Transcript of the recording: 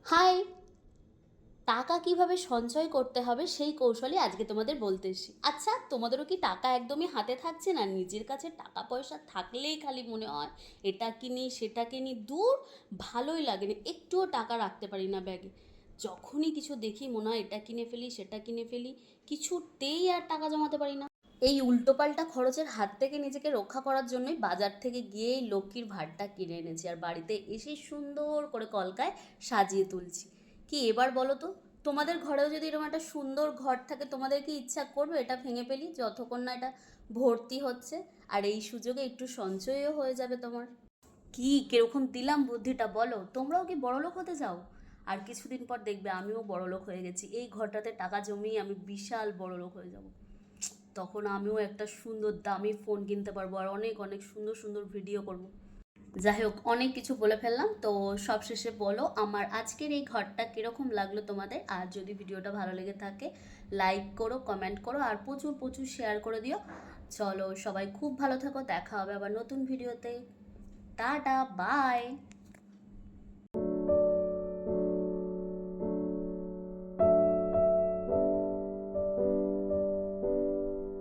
High! টাকা কিভাবে সঞ্চয় করতে হবে সেই কৌশলই আজকে তোমাদের বলতে এসেছি। আচ্ছা, তোমাদেরও কি টাকা একদমই হাতে থাকছে না? নিজের কাছে টাকা পয়সা থাকলেই খালি মনে হয় এটা কিনি সেটা কিনি, দূর ভালোই লাগে না, একটুও টাকা রাখতে পারি না ব্যাগে। যখনই কিছু দেখি মনে হয় এটা কিনে ফেলি সেটা কিনে ফেলি, কিছুতেই আর টাকা জমাতে পারি না। এই উল্টোপাল্টা খরচের হাত থেকে নিজেকে রক্ষা করার জন্যই বাজার থেকে গিয়ে এই লক্ষ্মীর ভাঁড়টা কিনে এনেছি, আর বাড়িতে এসে সুন্দর করে কলকায় সাজিয়ে তুলছি। কি এবার বলো তো, তোমাদের ঘরেও যদি এরকম একটা সুন্দর ঘর থাকে, তোমাদের কি ইচ্ছা করবে এটা ভেঙে ফেলি যতক্ষণ না এটা ভর্তি হচ্ছে? আর এই সুযোগে একটু সঞ্চয়ও হয়ে যাবে তোমার। কি কিরকম দিলাম বুদ্ধিটা, বলো? তোমরাও কি বড়লোক হতে চাও? আর কিছুদিন পর দেখবে আমিও বড়লোক হয়ে গেছি, এই ঘরটাতে টাকা জমিয়ে আমি বিশাল বড়লোক হয়ে যাব। তখন আমিও একটা সুন্দর দামি ফোন কিনতে পারবো, আর অনেক অনেক সুন্দর সুন্দর ভিডিও করব। যাই হোক, অনেক কিছু বলে ফেললাম তো। সবশেষে বলো আমার আজকের এই ঘরটা কীরকম লাগলো তোমাদের। আর যদি ভিডিওটা ভালো লেগে থাকে, লাইক করো, কমেন্ট করো, আর প্রচুর প্রচুর শেয়ার করে দিও। চলো সবাই খুব ভালো থাকো, দেখা হবে আবার নতুন ভিডিওতে। Tata, by.